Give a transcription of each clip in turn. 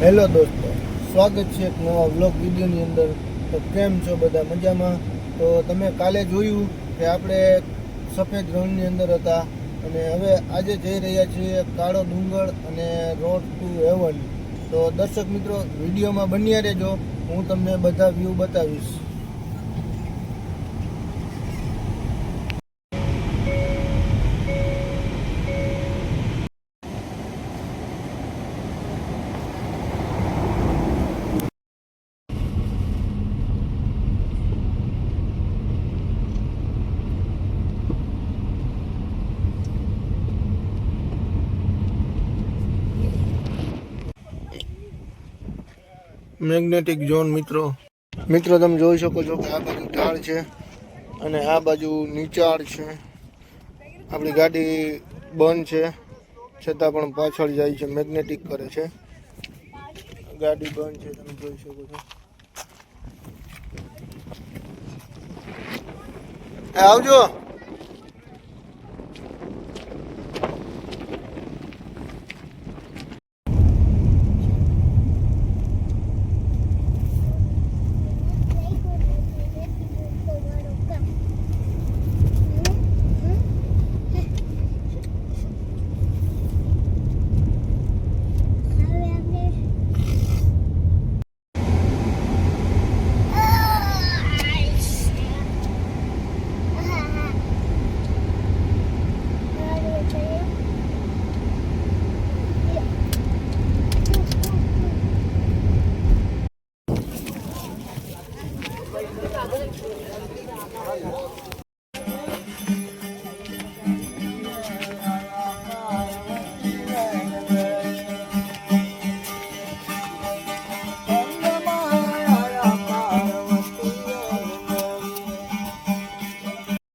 Hello દોસ્તો, સ્વાગત છે એક નવા વ્લોગ વિડીયોની અંદર। તો કેમ છો બધા? મજામાં? તો તમે કાલે જોયું કે આપણે સફેદ રણની અંદર હતા અને હવે આજે જઈ રહ્યા છીએ કાળો ડુંગર અને રોડ ટુ હેવન। તો દર્શક મિત્રો, વિડીયોમાં બન્યા રહેજો, હું તમને બધા વ્યૂ બતાવીશ। મેગ્નેટિક ઝોન મિત્રો તમે જોઈ શકો છો કે આ બાજુ ઢાળ છે અને આ બાજુ નીચાણ છે। આપણી ગાડી બંધ છે છતાં પણ પાછળ જાય છે, મેગ્નેટિક કરે છે। ગાડી બંધ છે, તમે જોઈ શકો છો। આવજો।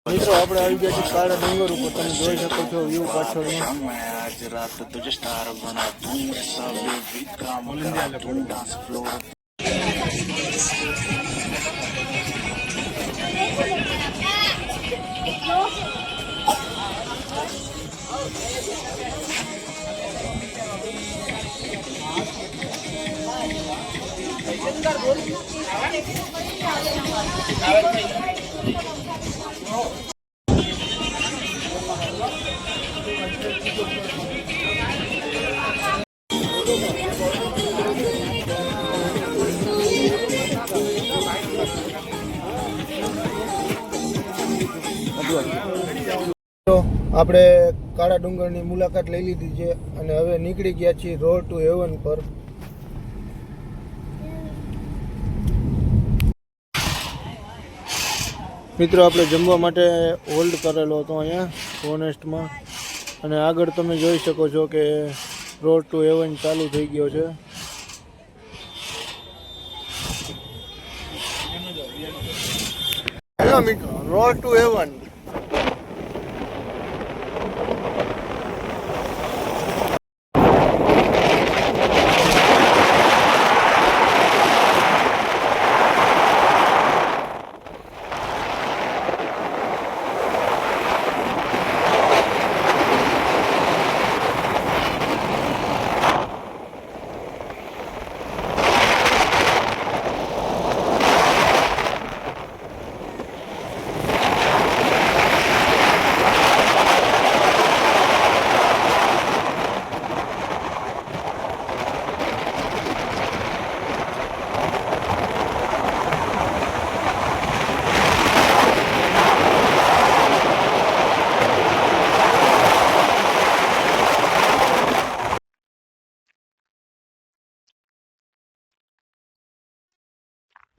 મિત્રો આપણે આવી ગયા છીએ કાળા ડુંગર ઉપર, તમે જોઈ શકો છો વ્યૂ પાછળનો। આજ રાત તુજે સ્ટાર બના દૂં, સબ વિક્રમ કરા દૂં ડાન્સ ફ્લોર। આપણે કાળા ડુંગરની મુલાકાત લઈ લીધી છે અને હવે નીકળી ગયા છીએ રોડ ટુ હેવન પર। મિત્રો આપણે જમવા માટે હોલ્ડ કરેલો હતો અહીંયા હોનેસ્ટમાં અને આગળ તમે જોઈ શકો છો કે રોડ ટુ હેવન ચાલુ થઈ ગયો છે। હેલો મિત્રો, રોડ ટુ હેવન।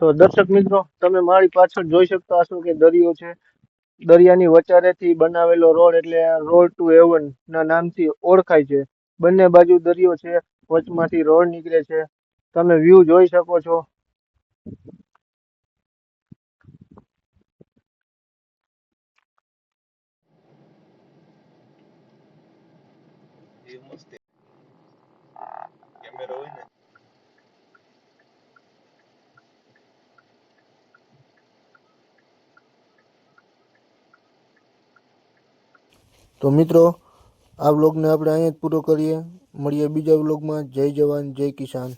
તો દર્શક મિત્રો, તમે મારી પાછળ જોઈ શકતા હશો કે દરિયો છે। દરિયાની વચારેથી બનાવેલો રોડ એટલે રોડ ટુ હેવન ના નામથી ઓળખાય છે। બંને બાજુ દરિયો છે, વચમાંથી રોડ નીકળે છે, તમે વ્યૂ જોઈ શકો છો। તો મિત્રો, આ વ્લોગને આપણે અહીંયા જ પૂરો કરીએ। મળીએ બીજા વ્લોગમાં। જય જવાન, જય કિસાન।